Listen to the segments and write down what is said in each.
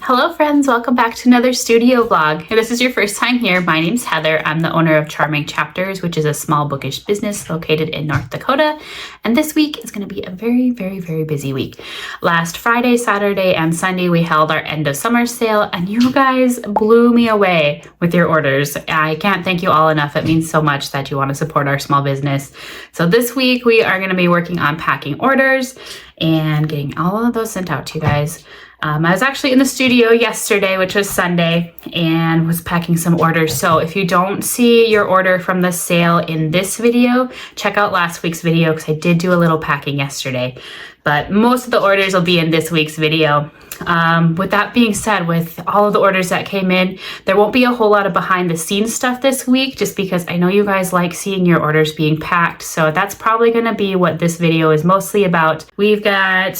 Hello friends, welcome back to another studio vlog. If this is your first time here, my name's Heather. I'm the owner of Charming Chapters, which is a small bookish business located in North Dakota. And this week is going to be a very busy week. Last Friday, Saturday, and Sunday, we held our end of summer sale and you guys blew me away with your orders. I can't thank you all enough. It means so much that you want to support our small business. So this week we are going to be working on packing orders and getting all of those sent out to you guys. I was actually in the studio yesterday, which was Sunday, and was packing some orders. So if you don't see your order from the sale in this video, check out last week's video because I did do a little packing yesterday. But most of the orders will be in this week's video. With that being said, with all of the orders that came in, there won't be a whole lot of behind the scenes stuff this week, just because I know you guys like seeing your orders being packed. So that's probably going to be what this video is mostly about. We've got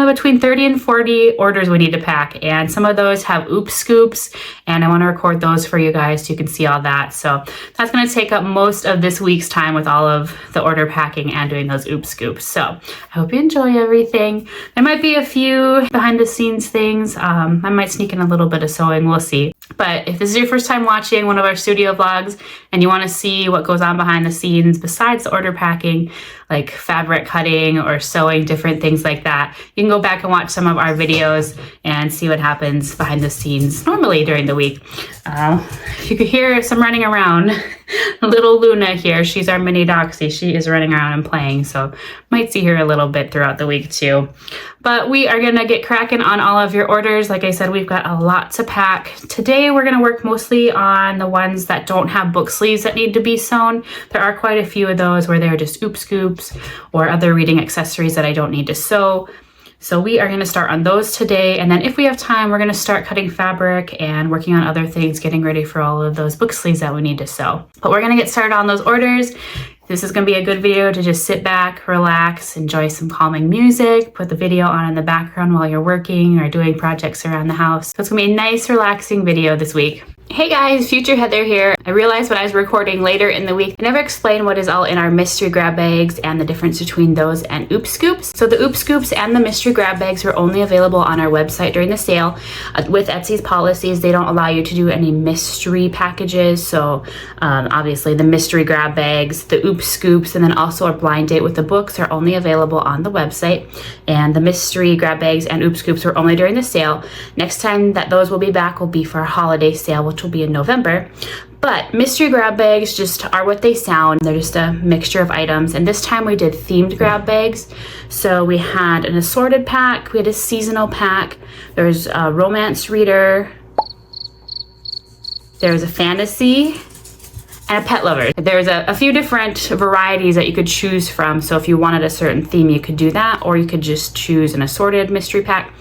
between 30 and 40 orders we need to pack, and some of those have oops scoops, and I want to record those for you guys so you can see all that. So that's going to take up most of this week's time with all of the order packing and doing those oops scoops. So I hope you enjoy everything. There might be a few behind the scenes things. I might sneak in a little bit of sewing, we'll see. But if this is your first time watching one of our studio vlogs and you want to see what goes on behind the scenes besides the order packing, like fabric cutting or sewing, different things like that, you can go back and watch some of our videos and see what happens behind the scenes normally during the week. If you could hear some running around, little Luna here, she's our mini doxie. She is running around and playing, so might see her a little bit throughout the week too. But we are gonna get cracking on all of your orders. Like I said, we've got a lot to pack. Today we're gonna work mostly on the ones that don't have book sleeves that need to be sewn. There are quite a few of those where they're just oops scoops or other reading accessories that I don't need to sew. So we are going to start on those today, and then if we have time, we're going to start cutting fabric and working on other things, getting ready for all of those book sleeves that we need to sew. But we're going to get started on those orders. This is going to be a good video to just sit back, relax, enjoy some calming music, put the video on in the background while you're working or doing projects around the house. So it's going to be a nice, relaxing video this week. Hey guys, Future Heather here. I realized when I was recording later in the week, I never explained what is all in our mystery grab bags and the difference between those and oops scoops. So the oops scoops and the mystery grab bags are only available on our website during the sale. With Etsy's policies, they don't allow you to do any mystery packages. So obviously the mystery grab bags, the oops scoops, and then also our blind date with the books are only available on the website. And the mystery grab bags and oops scoops are only during the sale. Next time that those will be back will be for our holiday sale, which will be in November. But mystery grab bags just are what they sound. They're just a mixture of items. And this time we did themed grab bags. So we had an assorted pack, we had a seasonal pack, there's a romance reader, there's a fantasy, and a pet lover. There's a few different varieties that you could choose from. So if you wanted a certain theme, you could do that, or you could just choose an assorted mystery pack.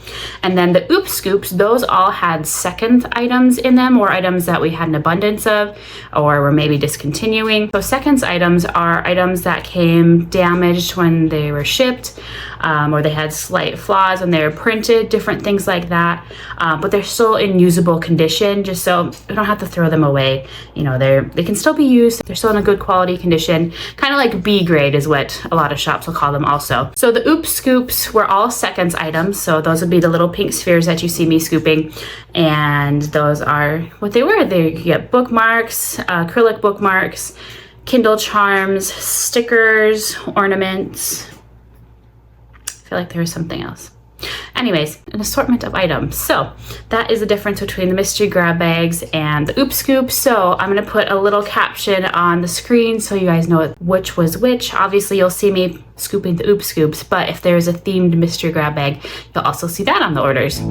And then the oops scoops, those all had second items in them, or items that we had an abundance of, or were maybe discontinuing. So seconds items are items that came damaged when they were shipped, or they had slight flaws when they were printed, different things like that. But they're still in usable condition, just so we don't have to throw them away. You know, they can still be used. They're still in a good quality condition, kind of like B grade is what a lot of shops will call them also. So the oops scoops were all seconds items. So those would be the little pink spheres that you see me scooping. And those are what they were. They get bookmarks, acrylic bookmarks, Kindle charms, stickers, ornaments. I feel like there was something else. Anyways, an assortment of items. So that is the difference between the mystery grab bags and the oops scoops. So I'm going to put a little caption on the screen so you guys know which was which. Obviously you'll see me scooping the oops scoops, but if there's a themed mystery grab bag, you'll also see that on the orders.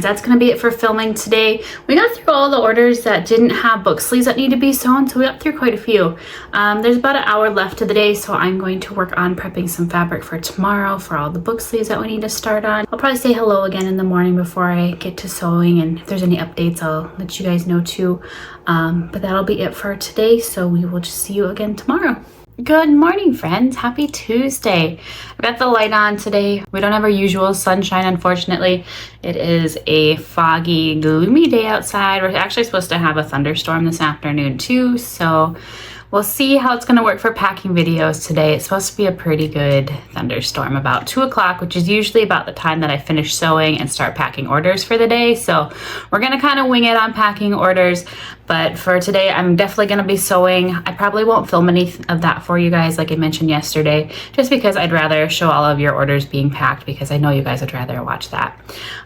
that's going to be it for filming today. We got through all the orders that didn't have book sleeves that need to be sewn, so we got through quite a few. There's about an hour left of the day, so I'm going to work on prepping some fabric for tomorrow for all the book sleeves that we need to start on. I'll probably say hello again in the morning before I get to sewing, and if there's any updates, I'll let you guys know too. But that'll be it for today, so we will just see you again tomorrow. Good morning, friends. Happy Tuesday. I've got the light on today. We don't have our usual sunshine, unfortunately. It is a foggy, gloomy day outside. We're actually supposed to have a thunderstorm this afternoon too, so we'll see how it's going to work for packing videos today. It's supposed to be a pretty good thunderstorm about 2 o'clock, which is usually about the time that I finish sewing and start packing orders for the day. So we're going to kind of wing it on packing orders. But for today, I'm definitely going to be sewing. I probably won't film any of that for you guys like I mentioned yesterday, just because I'd rather show all of your orders being packed, because I know you guys would rather watch that.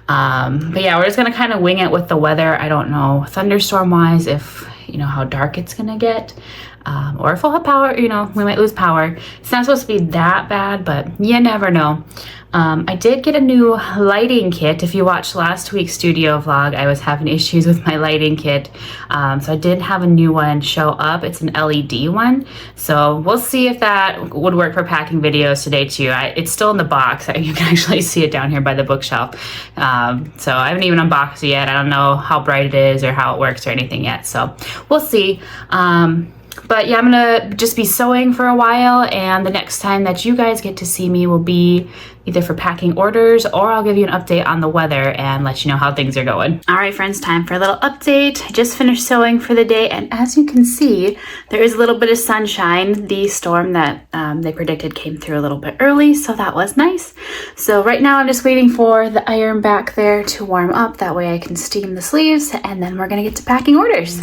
But yeah, we're just going to kind of wing it with the weather. I don't know thunderstorm wise if you know how dark it's going to get. Or if we'll have power, you know, we might lose power. It's not supposed to be that bad, but you never know. I did get a new lighting kit. If you watched last week's studio vlog, I was having issues with my lighting kit. So I did have a new one show up. It's an LED one. So we'll see if that would work for packing videos today too. It's still in the box. You can actually see it down here by the bookshelf. So I haven't even unboxed it yet. I don't know how bright it is or how it works or anything yet. So we'll see. But yeah, I'm gonna just be sewing for a while, and the next time that you guys get to see me will be either for packing orders, or I'll give you an update on the weather and let you know how things are going. All right, friends, time for a little update. I just finished sewing for the day, and as you can see, there is a little bit of sunshine. The storm that they predicted came through a little bit early, so that was nice. So right now I'm just waiting for the iron back there to warm up. That way I can steam the sleeves, and then we're gonna get to packing orders.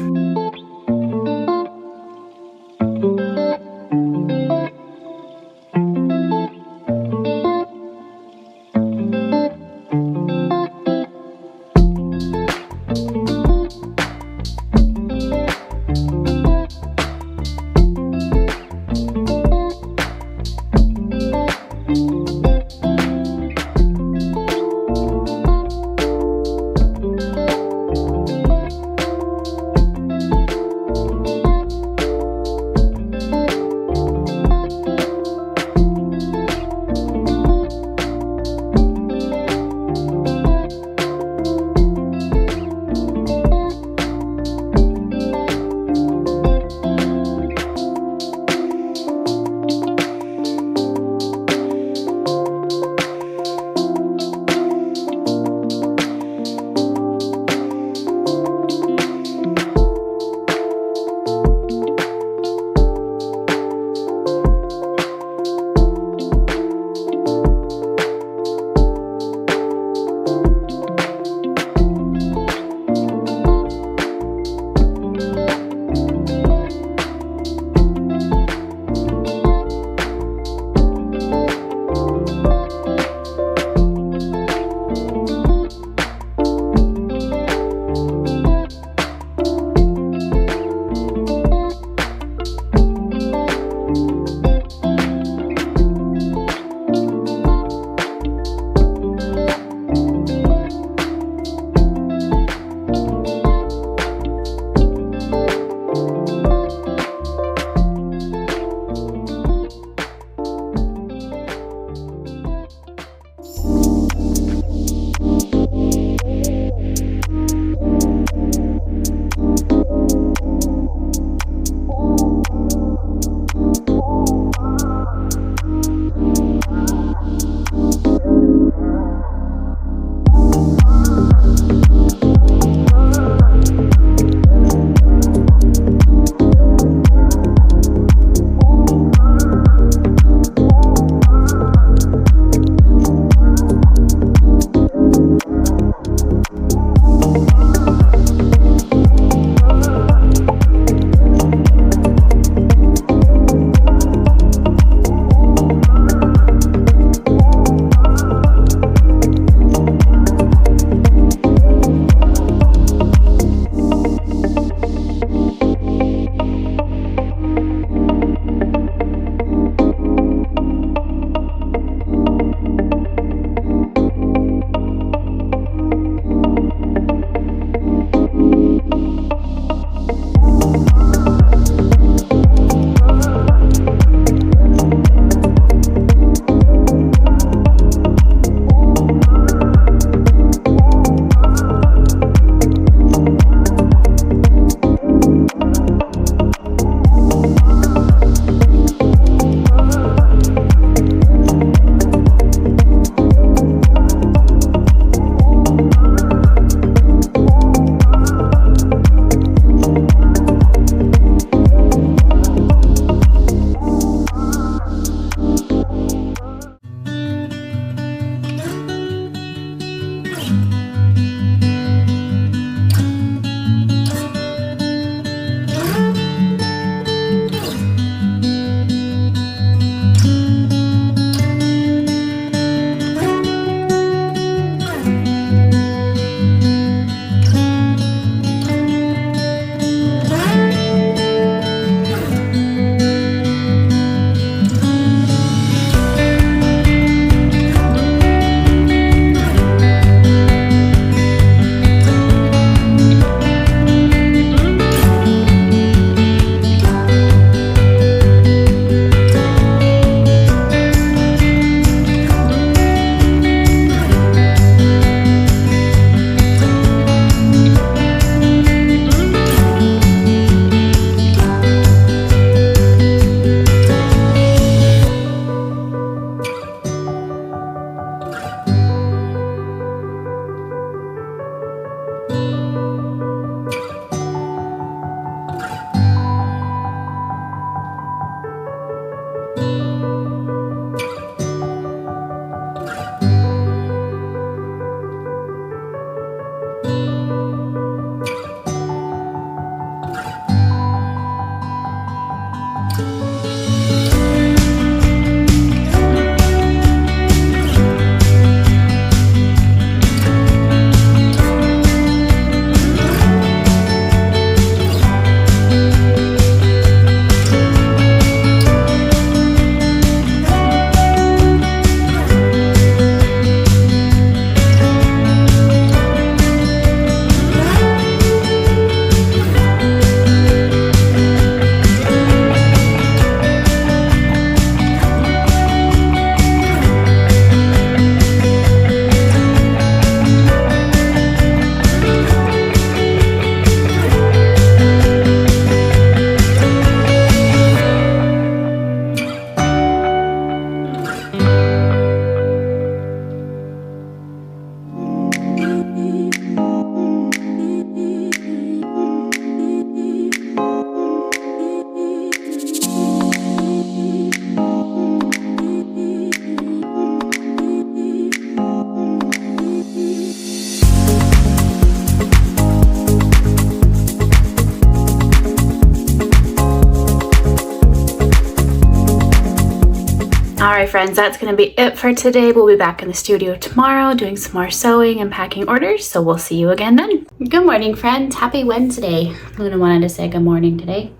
right, friends, that's going to be it for today. We'll be back in the studio tomorrow doing some more sewing and packing orders, so we'll see you again then. Good morning, friends. Happy Wednesday. Luna wanted to say good morning today.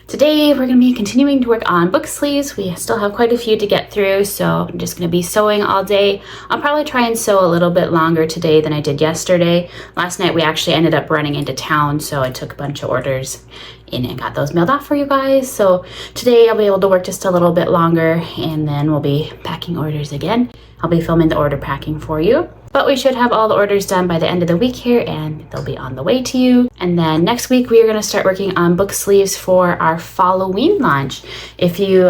Today we're going to be continuing to work on book sleeves. We still have quite a few to get through, so I'm just going to be sewing all day. I'll probably try and sew a little bit longer today than I did yesterday. Last night we actually ended up running into town, so I took a bunch of orders in and got those mailed off for you guys. So today I'll be able to work just a little bit longer, and then we'll be packing orders again. I'll be filming the order packing for you. But we should have all the orders done by the end of the week here, and they'll be on the way to you. And then next week we are going to start working on book sleeves for our Halloween launch. If you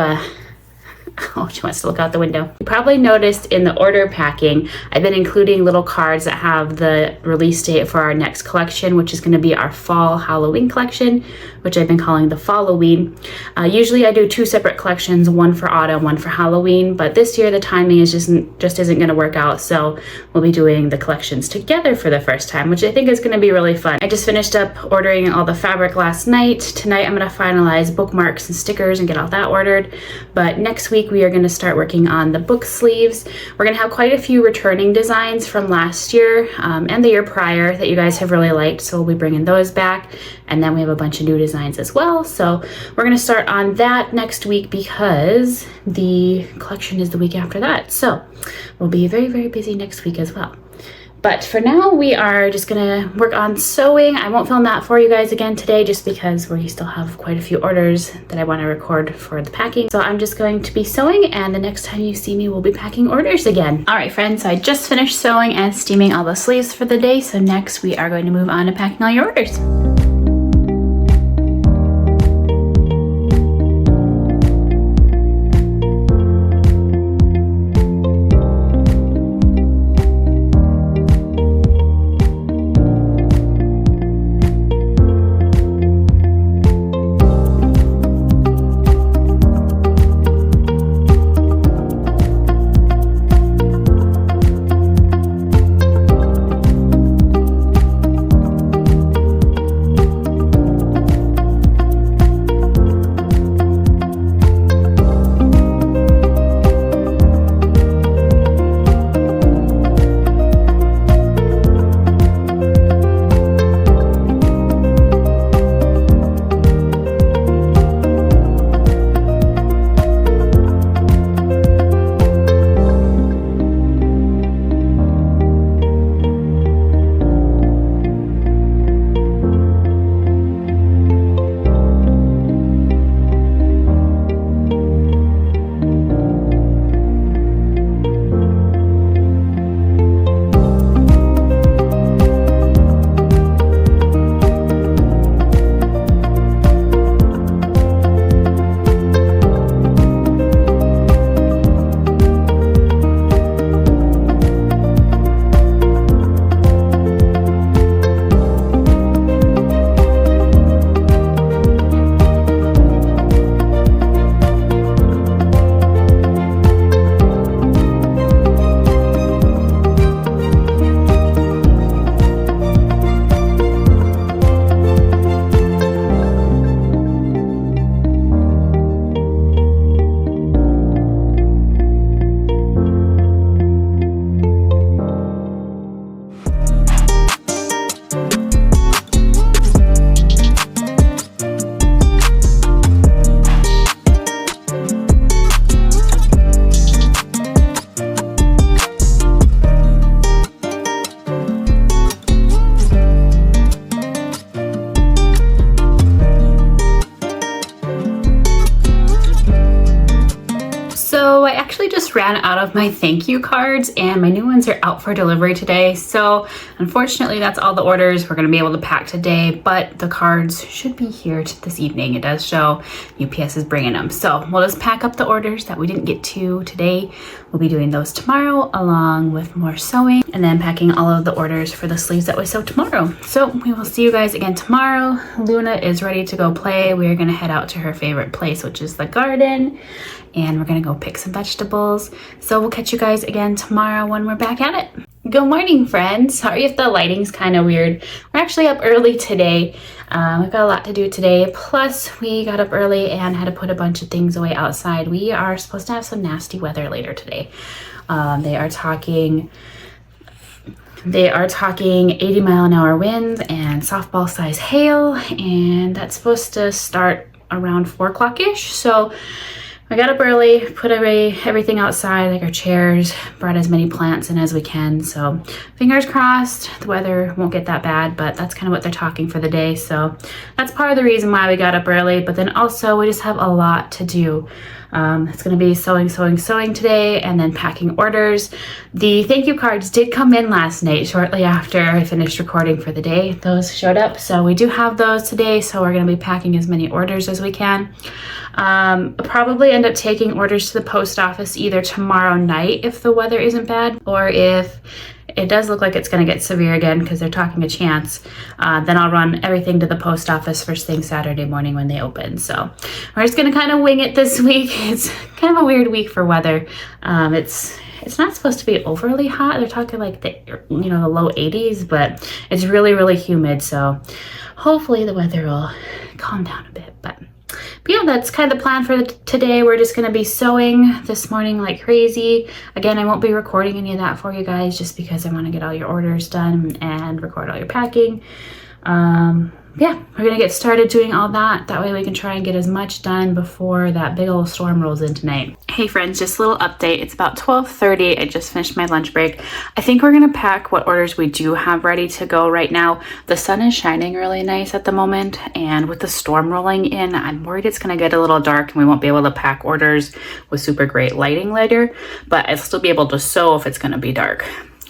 oh, she wants to look out the window. You probably noticed in the order packing, I've been including little cards that have the release date for our next collection, which is going to be our fall Halloween collection, which I've been calling the Falloween. Usually I do two separate collections, one for autumn, one for Halloween, but this year the timing is just isn't going to work out, so we'll be doing the collections together for the first time, which I think is going to be really fun. I just finished up ordering all the fabric last night. Tonight I'm going to finalize bookmarks and stickers and get all that ordered, but next week we are going to start working on the book sleeves. We're going to have quite a few returning designs from last year and the year prior that you guys have really liked, so we'll be bringing those back. And then we have a bunch of new designs as well, so we're going to start on that next week because the collection is the week after that. So we'll be very, very busy next week as well. But for now, we are just gonna work on sewing. I won't film that for you guys again today just because we still have quite a few orders that I wanna record for the packing. So I'm just going to be sewing, and the next time you see me, we'll be packing orders again. All right, friends, so I just finished sewing and steaming all the sleeves for the day. So next we are going to move on to packing all your orders. Ran out of my thank you cards, and my new ones are out for delivery today. So unfortunately that's all the orders we're going to be able to pack today, but the cards should be here this evening. It does show UPS is bringing them, so we'll just pack up the orders that we didn't get to today. We'll be doing those tomorrow along with more sewing, and then packing all of the orders for the sleeves that we sew tomorrow. So we will see you guys again tomorrow. Luna is ready to go play. We are going to head out to her favorite place, which is the garden, and we're gonna go pick some vegetables. So we'll catch you guys again tomorrow when we're back at it. Good morning, friends. Sorry if the lighting's kind of weird. We're actually up early today. We've got a lot to do today. Plus, we got up early and had to put a bunch of things away outside. We are supposed to have some nasty weather later today. They are talking 80-mile-an-hour winds and softball size hail, and that's supposed to start around 4 o'clock-ish. So I got up early, put away everything outside, like our chairs, brought as many plants in as we can. So fingers crossed the weather won't get that bad, but that's kind of what they're talking for the day. So that's part of the reason why we got up early. But then also we just have a lot to do. It's going to be sewing today, and then packing orders. The thank you cards did come in last night shortly after I finished recording for the day. Those showed up, so we do have those today. So we're going to be packing as many orders as we can. Probably end up taking orders to the post office either tomorrow night if the weather isn't bad, or if it does look like it's going to get severe again because they're talking a chance, then I'll run everything to the post office first thing Saturday morning when they open. So we're just going to kind of wing it this week. It's kind of a weird week for weather. It's not supposed to be overly hot. They're talking like the low 80s, but it's really, really humid. So hopefully the weather will calm down a bit. But yeah, that's kind of the plan for today. We're just going to be sewing this morning like crazy. Again, I won't be recording any of that for you guys just because I want to get all your orders done and record all your packing. Yeah, we're going to get started doing all that. That way we can try and get as much done before that big old storm rolls in tonight. Hey friends, just a little update. It's about 12:30. I just finished my lunch break. I think we're going to pack what orders we do have ready to go right now. The sun is shining really nice at the moment, and with the storm rolling in, I'm worried it's going to get a little dark and we won't be able to pack orders with super great lighting later, but I'll still be able to sew if it's going to be dark.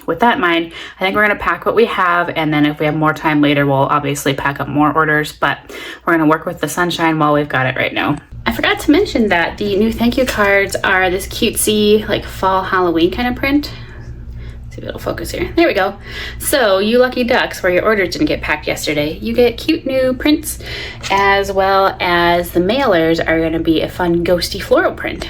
With that in mind, I think we're going to pack what we have, and then if we have more time later, we'll obviously pack up more orders, but we're going to work with the sunshine while we've got it right now. I forgot to mention that the new thank you cards are this cutesy, like fall Halloween kind of print. Let's see if it'll focus here. There we go. So you lucky ducks where your orders didn't get packed yesterday, you get cute new prints, as well as the mailers are going to be a fun ghosty floral print.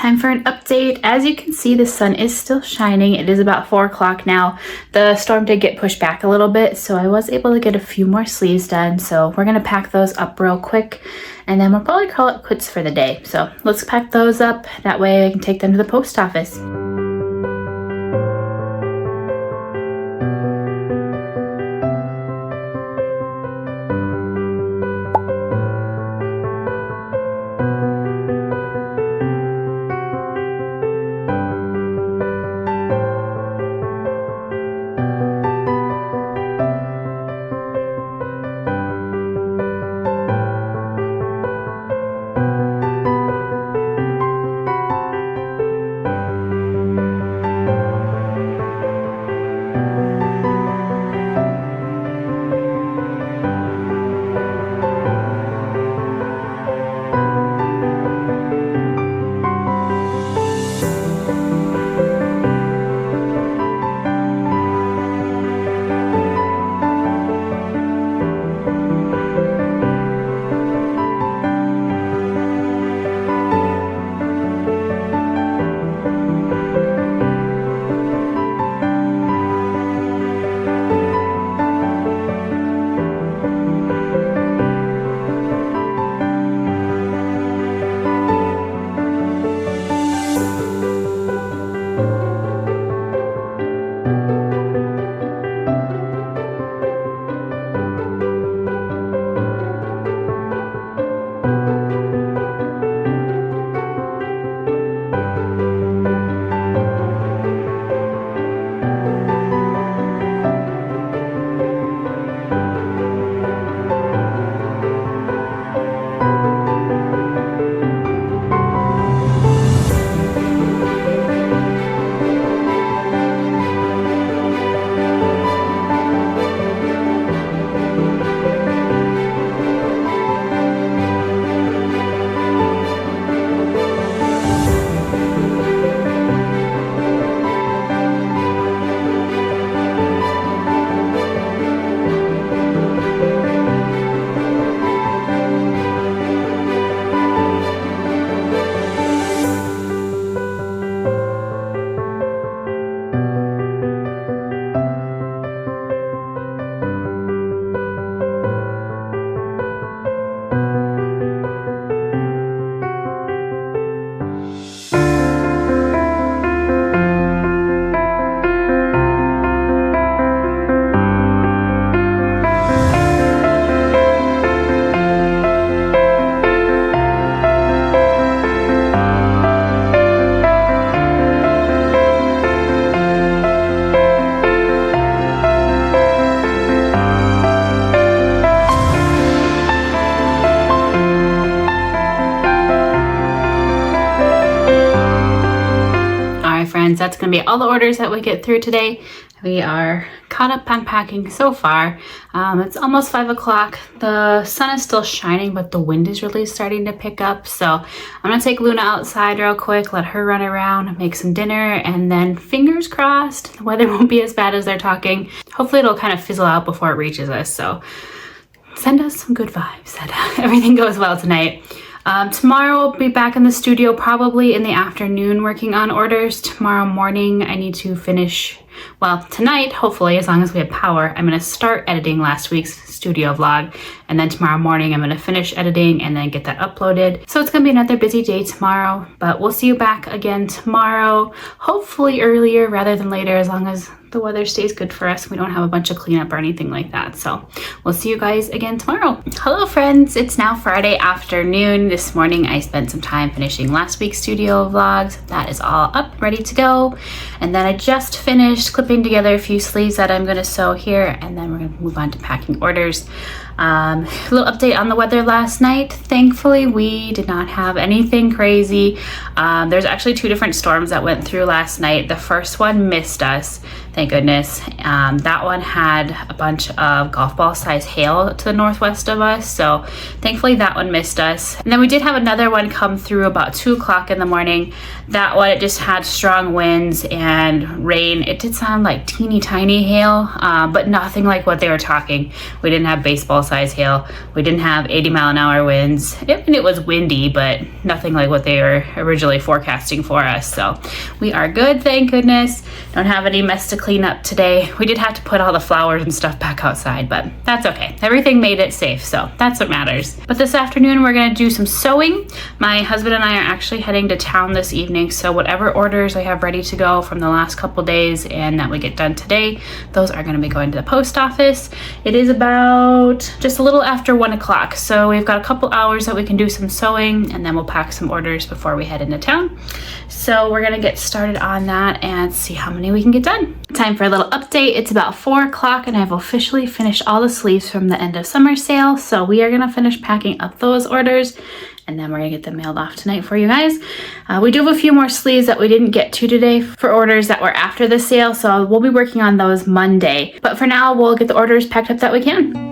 Time for an update. As you can see, the sun is still shining. It is about 4 o'clock now. The storm did get pushed back a little bit, so I was able to get a few more sleeves done. So we're gonna pack those up real quick, and then we'll probably call it quits for the day. So let's pack those up. That way I can take them to the post office. friends, that's going to be all the orders that we get through today. We are caught up on packing so far. It's almost 5 o'clock. The sun is still shining, but the wind is really starting to pick up. So I'm going to take Luna outside real quick, let her run around, make some dinner, and then fingers crossed, the weather won't be as bad as they're talking. Hopefully it'll kind of fizzle out before it reaches us. So send us some good vibes that everything goes well tonight. Tomorrow we'll be back in the studio probably in the afternoon working on orders. Tomorrow morning I need to finish Well, tonight, hopefully, as long as we have power, I'm going to start editing last week's studio vlog, and then tomorrow morning I'm going to finish editing and then get that uploaded. So it's going to be another busy day tomorrow, but we'll see you back again tomorrow, hopefully earlier rather than later, as long as the weather stays good for us. We don't have a bunch of cleanup or anything like that. So we'll see you guys again tomorrow. Hello friends, it's now Friday afternoon. This morning I spent some time finishing last week's studio vlogs. That is all up, ready to go. And then I just finished clipping together a few sleeves that I'm gonna sew here, and then we're gonna move on to packing orders. A little update on the weather last night. Thankfully, we did not have anything crazy. There's actually 2 different storms that went through last night. The first one missed us, thank goodness. That one had a bunch of golf ball size hail to the northwest of us, so thankfully that one missed us. And then we did have another one come through about 2 o'clock in the morning. That one, it just had strong winds and rain. It did sound like teeny tiny hail, but nothing like what they were talking. We didn't have baseball size hail. We didn't have 80-mile-an-hour winds. It was windy, but nothing like what they were originally forecasting for us. So we are good, thank goodness. Don't have any mess to clean up today. We did have to put all the flowers and stuff back outside, but that's okay. Everything made it safe, so that's what matters. But this afternoon, we're gonna do some sewing. My husband and I are actually heading to town this evening, so whatever orders I have ready to go from the last couple days and that we get done today, those are gonna be going to the post office. It is about just a little after 1 o'clock, so we've got a couple hours that we can do some sewing, and then we'll pack some orders before we head into town. So we're gonna get started on that and see how many we can get done. Time for a little update. It's about 4 o'clock and I've officially finished all the sleeves from the end of summer sale, so we are gonna finish packing up those orders, and then we're gonna get them mailed off tonight for you guys. We do have a few more sleeves that we didn't get to today for orders that were after the sale, so we'll be working on those Monday. But for now, we'll get the orders packed up that we can.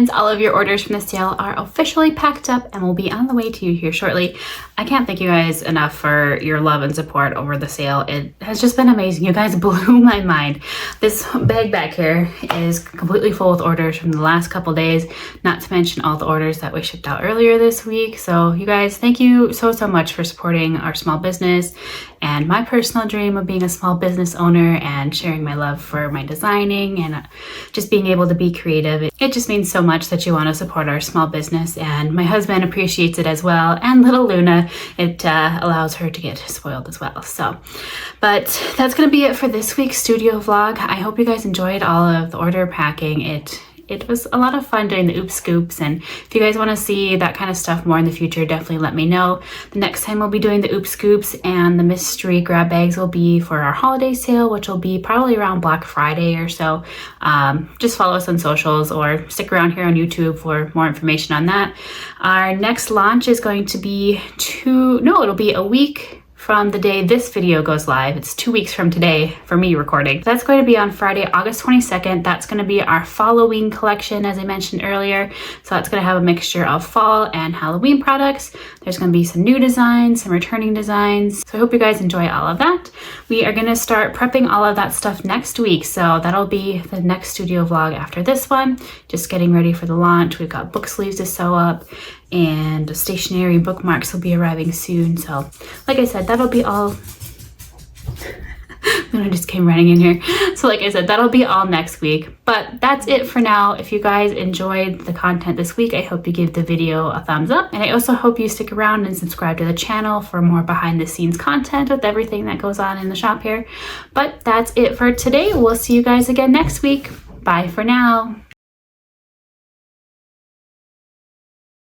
friends, all of your orders from the sale are officially packed up and will be on the way to you here shortly. I can't thank you guys enough for your love and support over the sale. It has just been amazing. You guys blew my mind. This bag back here is completely full with orders from the last couple days, not to mention all the orders that we shipped out earlier this week. So you guys, thank you so much for supporting our small business and my personal dream of being a small business owner and sharing my love for my designing and just being able to be creative. It just means so much that you want to support our small business, and my husband appreciates it as well, and little Luna, it allows her to get spoiled as well. So, but that's going to be it for this week's studio vlog. I hope you guys enjoyed all of the order packing. It was a lot of fun doing the oops scoops, and if you guys want to see that kind of stuff more in the future, definitely let me know. The next time we'll be doing the oops scoops and the mystery grab bags will be for our holiday sale, which will be probably around Black Friday or so. Just follow us on socials or stick around here on YouTube for more information on that. Our next launch is going to be it'll be a week from the day this video goes live. It's 2 weeks from today for me recording. That's going to be on Friday, August 22nd. That's going to be our Halloween collection, as I mentioned earlier. So that's going to have a mixture of fall and Halloween products. There's going to be some new designs, some returning designs. So I hope you guys enjoy all of that. We are going to start prepping all of that stuff next week. So that'll be the next studio vlog after this one. Just getting ready for the launch. We've got book sleeves to sew up, and stationery bookmarks will be arriving soon. So like I said, that'll be all. Luna just came running in here. So like I said, that'll be all next week. But that's it for now. If you guys enjoyed the content this week, I hope you give the video a thumbs up. And I also hope you stick around and subscribe to the channel for more behind the scenes content with everything that goes on in the shop here. But that's it for today. We'll see you guys again next week. Bye for now.